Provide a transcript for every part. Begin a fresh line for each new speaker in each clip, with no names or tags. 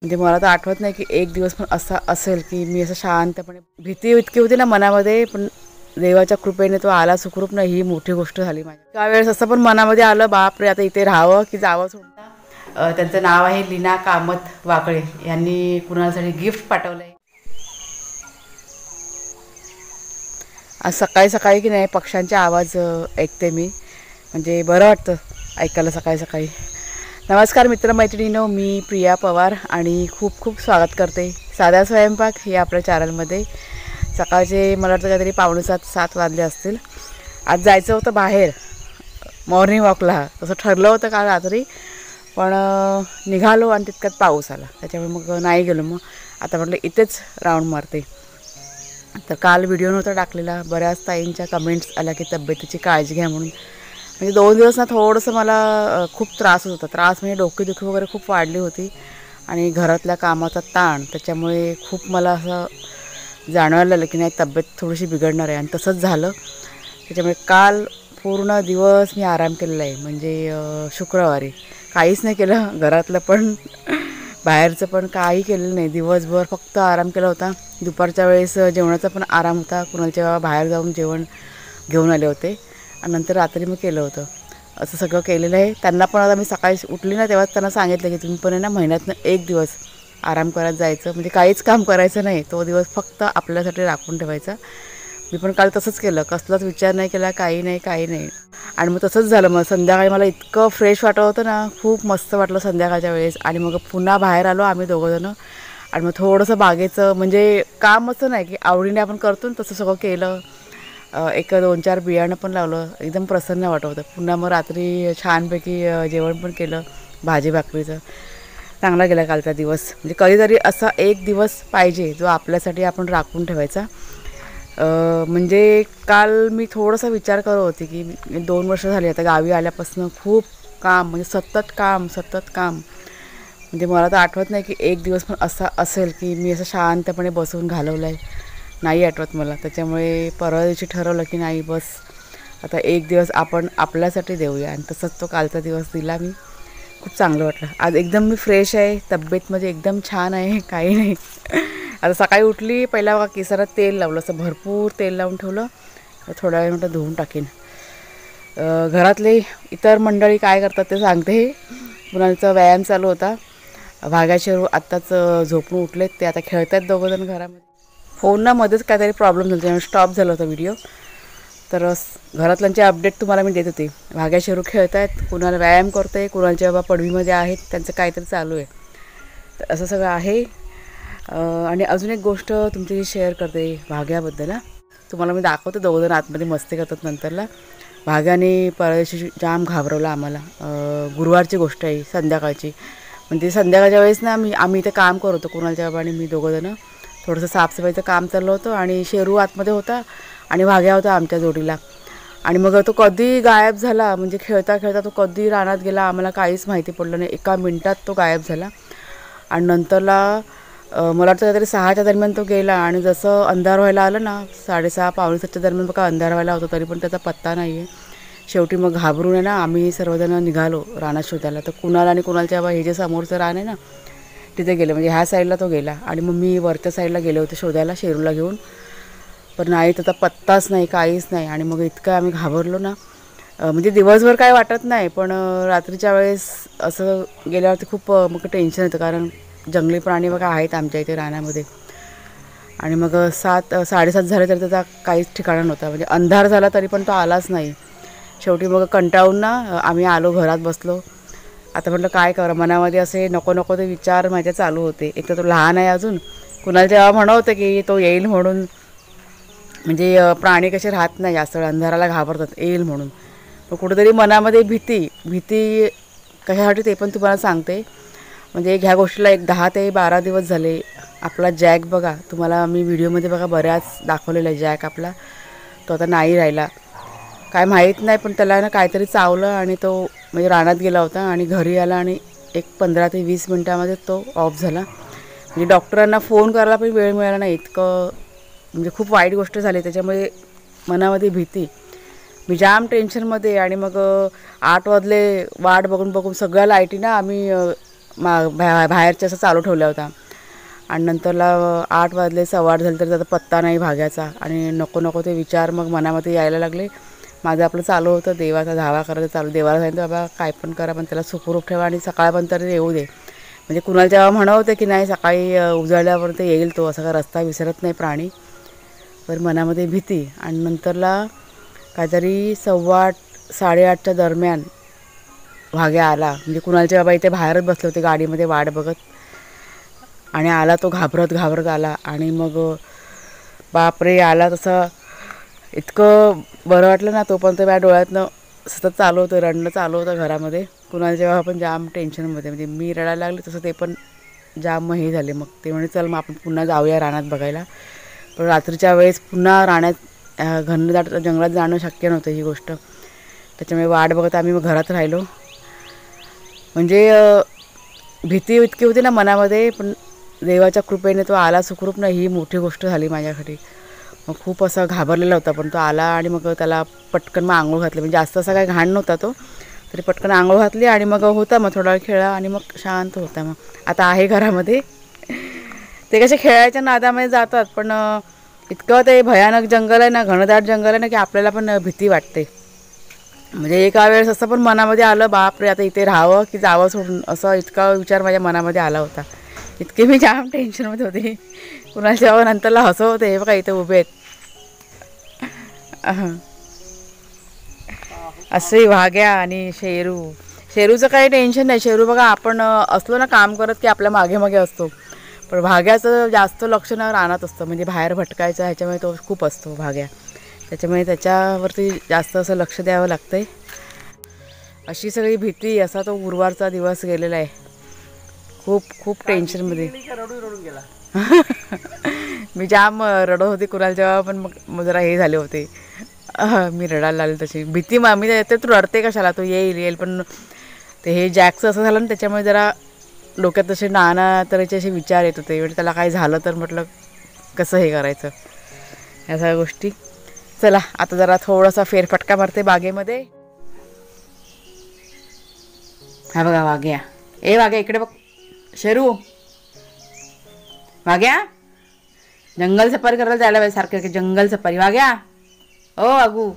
म्हणजे मला तर आठवत नाही की एक दिवस पण असा असेल की मी असं शांतपणे, भीती इतकी होती ना मनामध्ये, पण देवाच्या कृपेने तो आला सुखरूप. नाही, ही मोठी गोष्ट झाली माझ्या. त्यावेळेस असं पण मनामध्ये आलं, बापरे आता इथे राहावं की जावं सोडता. त्यांचं नाव आहे लीना कामत वाकळे. यांनी कुणासाठी गिफ्ट पाठवलंय. आज सकाळी सकाळी की नाही पक्ष्यांचे आवाज ऐकते मी, म्हणजे बरं वाटतं ऐकायला सकाळी सकाळी. नमस्कार मित्रमैत्रिणींनो, मी प्रिया पवार आणि खूप खूप स्वागत करते साधा स्वयंपाक हे आपल्या चॅनलमध्ये. सकाळचे मला वाटतं काहीतरी 6:45-7 वाजले असतील. आज जायचं होतं बाहेर मॉर्निंग वॉकला, तसं ठरलं होतं काल रात्री, पण निघालो आणि तितक्यात पाऊस आला, त्याच्यामुळे मग नाही गेलो. मग आता म्हटलं इथेच राऊंड मारते. तर काल व्हिडिओ नव्हता टाकलेला, बऱ्याच ताईंच्या कमेंट्स आल्या की तब्येतीची काळजी घ्या म्हणून. म्हणजे 2 दिवस ना थोडंसं मला खूप त्रास होत होता. त्रास म्हणजे डोकेदुखी वगैरे खूप वाढली होती आणि घरातल्या कामाचा ताण, त्याच्यामुळे खूप मला असं जाणवायला लागलं की नाही तब्येत थोडीशी बिघडणार आहे, आणि तसंच झालं. त्याच्यामुळे काल पूर्ण दिवस मी आराम केलेला आहे. म्हणजे शुक्रवारी काहीच नाही केलं, घरातलं पण बाहेरचं पण काही केलेलं नाही. दिवसभर फक्त आराम केला होता. दुपारच्या वेळेस जेवणाचा पण आराम होता, कुणाच्या बाहेर जाऊन जेवण घेऊन आले होते, आणि नंतर रात्री मी केलं होतं. असं सगळं केलेलं आहे. त्यांना पण आता मी सकाळी उठली ना तेव्हाच त्यांना सांगितलं की तुम्ही पण आहे ना महिन्यातनं 1 दिवस आराम करत जायचं, म्हणजे काहीच काम करायचं नाही, तो दिवस फक्त आपल्यासाठी राखून ठेवायचा. मी पण काल तसंच केलं, कसलाच विचार नाही केला, काही नाही. आणि मग तसंच झालं. मग संध्याकाळी मला इतकं फ्रेश वाटत होतं ना, खूप मस्त वाटलं संध्याकाळच्या वेळेस. आणि मग पुन्हा बाहेर आलो आम्ही दोघंजणं, आणि मग थोडंसं बागेचं, म्हणजे काम असं नाही की आवडीने आपण करतो ना, तसं सगळं केलं. एक 2-4 बियाणं पण लावलं, एकदम प्रसन्न वाटत होतं. पुन्हा मग रात्री छानपैकी जेवण पण केलं, भाजी भाकरीचं. चांगला गेला कालचा दिवस. म्हणजे कधीतरी असा एक दिवस पाहिजे जो आपल्यासाठी आपण राखून ठेवायचा. म्हणजे काल मी थोडासा विचार करत होते की 2 वर्ष झाली आता गावी आल्यापासून खूप काम, म्हणजे सतत काम. म्हणजे मला तर आठवत नाही की एक दिवस पण असा असेल की मी असं शांतपणे बसून घालवलं आहे, नाही आठवत मला. त्याच्यामुळे परवा दिवशी ठरवलं की नाही बस आता एक दिवस आपण आपल्यासाठी देऊया, आणि तसंच तो कालचा दिवस दिला मी. खूप चांगलं वाटलं. आज एकदम मी फ्रेश आहे, तब्येत म्हणजे एकदम छान आहे, काही नाही. आता सकाळी उठली, पहिला बघा केसाला तेल लावलं, असं भरपूर तेल लावून ठेवलं. थोड्या वेळ म्हटलं धुवून टाकेन. घरातले इतर मंडळी काय करतात ते सांगते. मुलांचा व्यायाम चालू होता. भाग्याशेरू आत्ताच झोपून उठलेत, ते आता खेळत आहेत दोघंजण घरामध्ये. फोनना मध्येच काहीतरी प्रॉब्लेम झाला, त्यामुळे स्टॉप झाला होता व्हिडिओ. तर घरातल्यांचे अपडेट तुम्हाला मी देत होते. भाग्याशेरू खेळत आहेत, कुणाला व्यायाम करतो आहे, कुणाच्या बाबा पडवीमध्ये आहेत, त्यांचं काहीतरी चालू आहे. तर असं सगळं आहे. आणि अजून एक गोष्ट तुमच्याशी शेअर करते भाग्याबद्दल. तुम्हाला मी दाखवते, दोघंजण आतमध्ये मस्ती करतात नंतरला. भाग्याने परदेशी जाम घाबरवला आम्हाला. गुरुवारची गोष्ट आहे, संध्याकाळची. म्हणजे संध्याकाळच्या वेळेस ना आम्ही इथे काम करत होतो, कुणालच्या बाबा आणि मी दोघंजणं. थोडंसं साफसफाईचं काम चाललं होतं, आणि शेरू आतमध्ये होता आणि भाग्या होता आमच्या जोडीला. आणि मग तो कधी गायब झाला, म्हणजे खेळता खेळता तो कधी रानात गेला आम्हाला काहीच माहिती पडलं नाही. एका मिनटात तो गायब झाला. आणि नंतरला मला वाटतं काहीतरी 6च्या दरम्यान तो गेला, आणि जसं अंधार व्हायला आलं ना, 6:30 पावणे 7च्या दरम्यान बघा अंधार व्हायला होतं, तरी पण त्याचा पत्ता नाही आहे. शेवटी मग घाबरून आहे ना आम्ही सर्वजण निघालो रानात शोधायला. तर कुणाल आणि कुणालच्या बाबा हे जे समोरचं रान आहे ना तिथे गेले, म्हणजे ह्या साईडला तो गेला, आणि मग मी वरच्या साईडला गेले होते शोधायला शेरूला घेऊन. पण नाही, त्याचा पत्ताच नाही, काहीच नाही. आणि मग इतकं आम्ही घाबरलो ना, म्हणजे दिवसभर काय वाटत नाही, पण रात्रीच्या वेळेस असं गेल्यावरती खूप मग टेन्शन येतं, कारण जंगली प्राणी बघा आहेत आमच्या इथे रानामध्ये. आणि मग 7-7:30 झाले तरी त्याचा काहीच ठिकाणा नव्हता, म्हणजे अंधार झाला तरी पण तो आलाच नाही. शेवटी मग कंटाळून ना आम्ही आलो, घरात बसलो. आता म्हटलं काय करा, मनामध्ये असे नको ते विचार माझ्या चालू होते. एक तर तो लहान आहे अजून, कुणाला जेव्हा म्हणत होतं की तो येईल म्हणून. म्हणजे प्राणी कसे राहत नाही जास्त वेळ, अंधाराला घाबरतात, येईल म्हणून. पण कुठेतरी मनामध्ये भीती कशासाठी ते पण तुम्हाला सांगते. म्हणजे ह्या गोष्टीला एक 10 ते 12 दिवस झाले. आपला जॅक बघा, तुम्हाला मी व्हिडिओमध्ये बघा बऱ्याच दाखवलेला आहे जॅक आपला, तो आता नाही राहिला. काय माहीत नाही, पण त्याला ना काहीतरी चावलं आणि तो म्हणजे रानात गेला होता, आणि घरी आला आणि एक 15 ते 20 मिनटामध्ये तो ऑफ झाला. म्हणजे डॉक्टरांना फोन करायला पण वेळ मिळाला नाही, इतकं म्हणजे खूप वाईट गोष्ट झाली. त्याच्यामुळे मनामध्ये भीती, मी जाम टेन्शनमध्ये. आणि मग 8 वाजले, वाट बघून सगळ्या लाईटी ना आम्ही बाहेरच्या असं चालू ठेवला होता. आणि नंतरला 8 वाजले, 8:15 झाले तरी त्याचा पत्ता नाही भाग्याचा. आणि नको नको ते विचार मग मनामध्ये यायला लागले. माझं आपलं चालू होतं देवाचा धावा करायचं चालू. देवाला सांगितलं बाबा काय पण करा पण त्याला सुखरूप ठेवा आणि सकाळपर्यंत तरी येऊ दे. म्हणजे कुणाला जेव्हा म्हणवते की नाही सकाळी उजाडल्यापर्यंत येईल तो, असा का रस्ता विसरत नाही प्राणी. तर मनामध्ये भीती. आणि नंतरला काहीतरी 8:15 8:30च्या दरम्यान भाग्या आला. म्हणजे कुणालचे बाबा इथे बाहेरच बसले होते गाडीमध्ये वाट बघत. आणि आला तो घाबरत घाबरत आला. आणि मग बापरे आला तसं इतकं बरं वाटलं ना. तोपर्यंत माझ्या डोळ्यातनं सतत चालू होतं, रडणं चालू होतं घरामध्ये. कुणाला जेव्हा आपण जाम टेन्शनमध्ये, म्हणजे मी रडायला लागले तसं ते पण जाम हे झाले. मग ते म्हणे चल मग आपण पुन्हा जाऊया रानात बघायला. पण रात्रीच्या वेळेस पुन्हा रानात घनदाट जंगलात जाणं शक्य नव्हतं ही गोष्ट. त्याच्यामुळे वाट बघत आम्ही मग घरात राहिलो. म्हणजे भीती इतकी होती ना मनामध्ये, पण देवाच्या कृपेने तो आला सुखरूप ना, ही मोठी गोष्ट झाली माझ्यासाठी. मग खूप असा घाबरलेला होता पण तो आला. आणि मग त्याला पटकन मग आंघोळ घातली. म्हणजे जास्त असा काही घाण नव्हता तो, तरी पटकन आंघोळ घातली. आणि मग होता मग थोडा वेळ खेळा आणि मग शांत होता. मग आता आहे घरामध्ये. ते कसे खेळायच्या नादामध्ये जातात, पण इतकं ते भयानक जंगल आहे ना, घनदाट जंगल आहे ना, की आपल्याला पण भीती वाटते. म्हणजे एका वेळेस असं पण मनामध्ये आलं बापरे आता इथे राहावं की जावं सोडून, असं इतका विचार माझ्या मनामध्ये आला होता. इतके मी जाम टेन्शनमध्ये होते. कुणाच्या जेव्हा नंतरला हसव होते, हे बघा इथे उभे आहेत असे भाग्या आणि शेरू. शेरूचं काही टेन्शन नाही. शेरू बघा आपण असलो ना काम करत की आपल्या मागे मागे असतो. पण भाग्याचं जास्त लक्ष ना रानात असतं, म्हणजे बाहेर भटकायचं ह्याच्यामुळे तो खूप असतो भाग्या. त्याच्यामुळे त्याच्यावरती जास्त असं लक्ष द्यावं लागतं आहे. अशी सगळी भीती, असा तो गुरुवारचा दिवस गेलेला आहे. खूप खूप टेन्शनमध्ये. मी जाम रडत होते कुणाल जेव्हा, पण मग जरा हे झाले होते. मी रडायला लागले तशी भीती. मी येते तू रडते कशाला, तो येईल येईल. पण ते हे जॅकचं असं झालं ना, त्याच्यामुळे जरा डोक्यात तसे नाना तऱ्हेचे असे विचार येत होते. म्हणजे त्याला काय झालं तर म्हटलं कसं हे करायचं, ह्या सगळ्या गोष्टी. चला आता जरा थोडासा फेरफटका मारते बागेमध्ये. हा बघा वाघ्या. ए वाघ्या इकडे बघ. शेरू वाघ्या, जंगल सफारी करायला जायला पाहिजे सारखं. जंगल सफारी वाघ्या. ओ अगू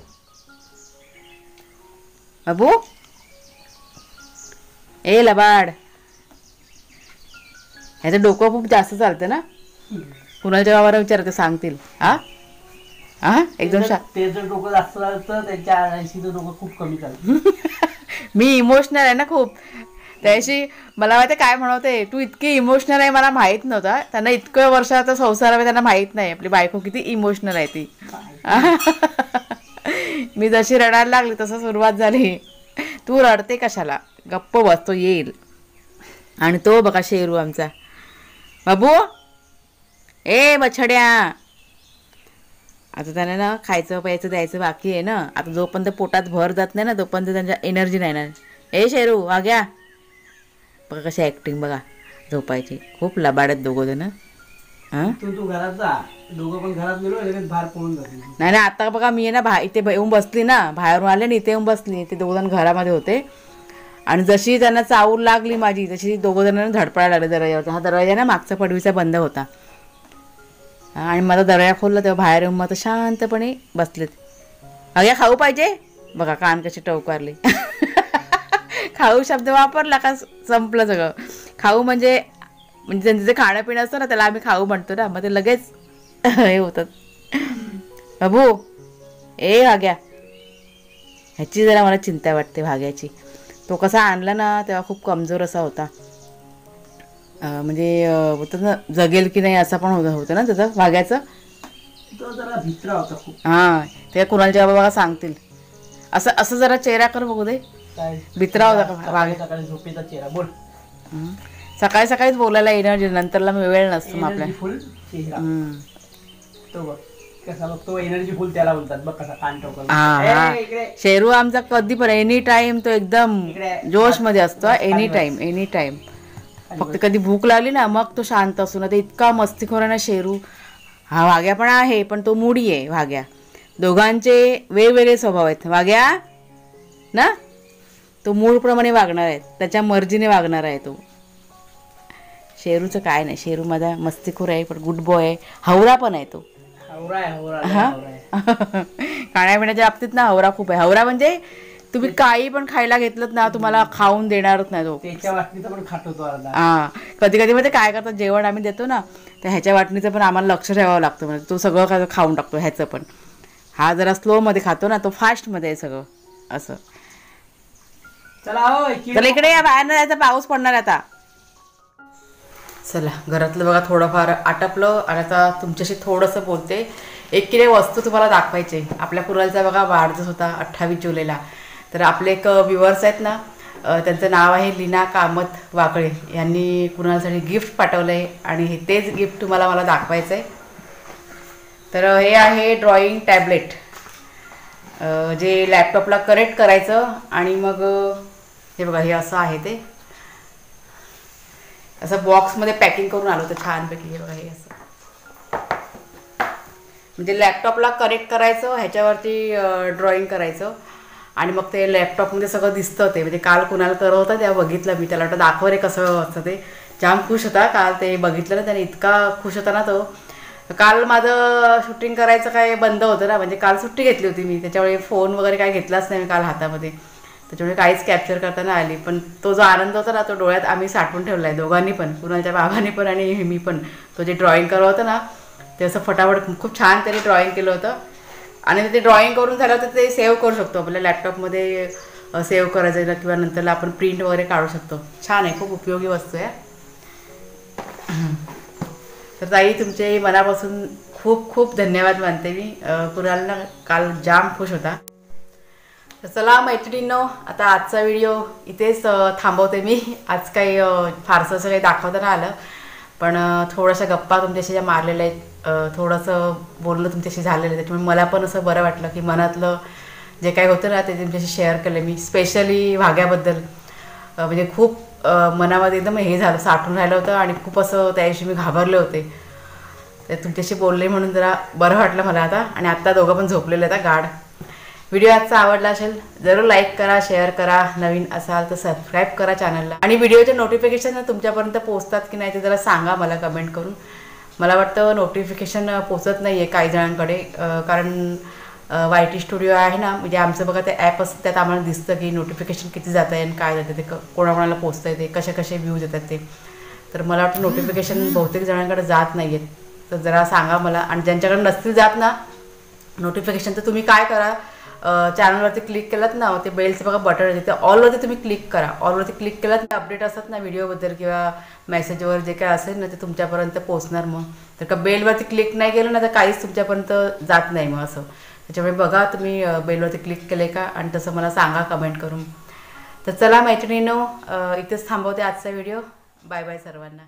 अबू, ए लबाड. ह्याचं डोकं खूप जास्त चालतं ना. कुणाच्या गावाला विचारते सांगतील. हा हा एकदम
त्याचं डोकं जास्त चालतं, त्यांच्या आळशीचं डोकं खूप कमी चालतं.
मी इमोशनल आहे ना खूप. त्याशी मला माहिती काय म्हणवते, तू इतकी इमोशनल आहे मला माहीत नव्हतं. त्यांना इतकं वर्षाचा संसारामध्ये त्यांना माहीत नाही आपली बायको किती इमोशनल आहे ती. मी जशी रडायला लागली तसं सुरुवात झाली. तू रडते कशाला, गप्प बसतो येईल. आणि तो बघा शेरू आमचा बाबू. ए बछड्या, आता त्यांना ना खायचं प्यायचं द्यायचं बाकी आहे ना. आता जोपर्यंत पोटात भर जात नाही ना तोपर्यंत त्यांच्या एनर्जी नाही ना. ए शेरू वाघ्या, बघा कशी ॲक्टिंग बघा झोपायची. खूप लबाडत दोघं जण. हां
तू घरात जा, दोघं पण घरात गेलो लगेच बाहेर पळून जाते.
नाही नाही आता बघा मी आहे ना इथे येऊन बसली ना, बाहेरून आले ना इथे येऊन बसली. ते दोघं जण घरामध्ये होते. आणि जशी त्यांना चावूल लागली माझी तशी दोघं जणांना धडपडायला लागले दरवाजावरती. हा दरवाजा ना मागचा पडवीचा बंद होता. आणि माझा दरवाजा खोलला तेव्हा बाहेर येऊन मग शांतपणे बसलेत. अगं खाऊ पाहिजे, बघा कान कसे टवकारले. खाऊ शब्द वापरला का संपलं सगळं. खाऊ म्हणजे त्यांचं जे खाणं पिणं असतं ना त्याला आम्ही खाऊ म्हणतो ना, मग ते लगेच हे होतात. बाबू ए भाग्या, ह्याची जरा मला चिंता वाटते भाग्याची. तो कसा आणला ना तेव्हा खूप कमजोर असा होता. म्हणजे होतं ना जगेल की नाही असं पण होतं ना त्याचं भाग्याचं.
तो जरा भित्रा होता खूप.
हां ते कुणालच्या बाबा सांगतील. असं असं जरा चेहरा कर बघू दे. भित्रा होता का भाग्या.
सकाळी झोपेचा चेहरा बोल.
सकाळी सकाळीच बोलायला एनर्जी, नंतरला वेळ नसतो मग आपल्या.
फुल चेहरा तो बघ कसा बघतो. एनर्जी फुल त्याला बोलतात बघ, कसा कान टोकला.
शेरू आमचा कधी पण एनी टाइम तो एकदम जोश मध्ये असतो. Any time any time. फक्त कधी भूक लागली ना मग तो शांत असतो ना. ते इतका मस्तीखोर आहे ना शेरू. हा वाघ्या पण आहे पण तो मुडी आहे वाघ्या. दोघांचे वेगवेगळे स्वभाव आहेत. वाघ्या ना तो मूळप्रमाणे वागणार आहे, त्याच्या मर्जीने वागणार आहे तो. शेरूचं काय नाही, शेरू माझा मस्तीखोर आहे पण गुड बॉय आहे, हवरा पण आहे तो.
हवरा आहे, हवरा
हा
आहे.
खाण्यापिण्याच्या बाबतीत ना हवरा खूप आहे. हवरा म्हणजे तुम्ही काही पण खायला घेतलं ना तुम्हाला खाऊन देणारच नाही तो.
त्याच्या वाटणीचं पण खातो तो अर्धा.
हा कधी कधी म्हणजे काय करतात, जेवण आम्ही देतो ना तर ह्याच्या वाटणीचं पण आम्हाला लक्ष ठेवावं लागतं. म्हणजे तो सगळं खाऊन टाकतो ह्याचं पण. हा जरा स्लोमध्ये खातो ना, तो फास्टमध्ये आहे सगळं असं.
चला हो
चला इकडे या, बाहेर जायचा, पाऊस पडणार आता. चला घरातलं बघा थोडंफार आटपलं आणि आता तुमच्याशी थोडंसं बोलते. एक किती वस्तू तुम्हाला दाखवायची. आपल्या कुणालचा बघा वाढदिवस होता 28 जुलैला. तर आपले एक व्ह्युअर्स आहेत ना, त्यांचं नाव आहे लीना कामत वाकळे. यांनी कुणालसाठी गिफ्ट पाठवलं आहे आणि तेच गिफ्ट तुम्हाला मला दाखवायचं आहे. तर हे आहे ड्रॉइंग टॅबलेट, जे लॅपटॉपला कनेक्ट करायचं आणि मग हे बघा हे असं आहे. ते असं बॉक्समध्ये पॅकिंग करून आलं होतं छानपैकी. हे बघा हे असं म्हणजे लॅपटॉपला कनेक्ट करायचं, ह्याच्यावरती ड्रॉइंग करायचं आणि मग ते लॅपटॉपमध्ये सगळं दिसतं. ते म्हणजे काल कुणाला करत होता तेव्हा बघितलं मी, त्याला वाटतं दाखव रे कसं असतं ते. जाम खुश होता काल ते बघितलं ना त्याने, इतका खुश होता ना तो. काल माझं शूटिंग करायचं काय बंद होतं ना, म्हणजे काल सुट्टी घेतली होती मी, त्याच्यामुळे फोन वगैरे काय घेतलाच नाही मी काल हातामध्ये, त्याच्यामुळे काहीच कॅप्चर करता नाही आली. पण तो जो आनंद होता ना तो डोळ्यात आम्ही साठवून ठेवला आहे दोघांनी पण, कुणालच्या बाबांनी पण आणि मी पण. तो जे ड्रॉइंग करत होतं ना ते असं फटाफट खूप छान त्याने ड्रॉइंग केलं होतं आणि ते ड्रॉइंग करून झालं तर ते सेव्ह करू शकतो आपल्या लॅपटॉपमध्ये, सेव्ह करायचं किंवा नंतरला आपण प्रिंट वगैरे काढू शकतो. छान आहे, खूप उपयोगी वस्तू आहे. तर ताई तुमचे मनापासून खूप खूप धन्यवाद मानते मी. कुणालला काल जाम खुश होता. तर चला मैत्रिणींनो, आता आजचा व्हिडिओ इथेच थांबवते मी. आज काही फारसं असं काही दाखवता नाही आलं, पण थोड्याशा गप्पा तुमच्याशी ज्या मारलेल्या आहेत, थोडंसं बोलणं तुमच्याशी झालेलं आहे, त्याच्यामुळे मला पण असं बरं वाटलं की मनातलं जे काही होतं ना ते तुमच्याशी शेअर केलं मी. स्पेशली भाग्याबद्दल म्हणजे खूप मनामध्ये एकदम हे झालं, साठून राहिलं होतं आणि खूप असं त्या दिवशी मी घाबरले होते. तर तुमच्याशी बोलले म्हणून जरा बरं वाटलं मला आता. आणि आत्ता दोघं पण झोपलेले आहेत गाढ. व्हिडिओ आजचा आवडला असेल जरूर लाईक करा, शेअर करा, नवीन असाल तर सबस्क्राईब करा चॅनलला. आणि व्हिडिओचे नोटिफिकेशन तुमच्यापर्यंत पोहोचतात की नाही ते जरा सांगा मला कमेंट करून. मला वाटतं नोटिफिकेशन पोचत नाही आहे काही जणांकडे, कारण YT स्टुडिओ आहे ना, म्हणजे आमचं बघा ते ॲप असतं त्यात आम्हाला दिसतं की नोटिफिकेशन किती जात आहे आणि काय जातं ते, कोणाकोणाला पोचतं आहे ते, कसे कसे व्ह्यूज येतात ते. तर मला वाटतं नोटिफिकेशन बहुतेक जणांकडे जात नाही आहेत, तर जरा सांगा मला. आणि ज्यांच्याकडे नसतील जात ना नोटिफिकेशन तर तुम्ही काय करा, चॅनलवरती क्लिक केलात ना, ते बेलचं बघा बटन आहे तिथे ऑलवरती तुम्ही क्लिक करा. ऑलवरती क्लिक केलात ना, अपडेट असतात ना व्हिडिओबद्दल किंवा मेसेजवर जे काय असेल ना ते तुमच्यापर्यंत पोहोचणार. मग तर का बेलवरती क्लिक नाही केलं ना तर काहीच तुमच्यापर्यंत जात नाही मग असं. त्याच्यामुळे बघा तुम्ही बेलवरती क्लिक केले का आणि तसं मला सांगा कमेंट करून. तर चला मैत्रिणींनो, इथेच थांबवते आजचा व्हिडिओ. बाय बाय सर्वांना.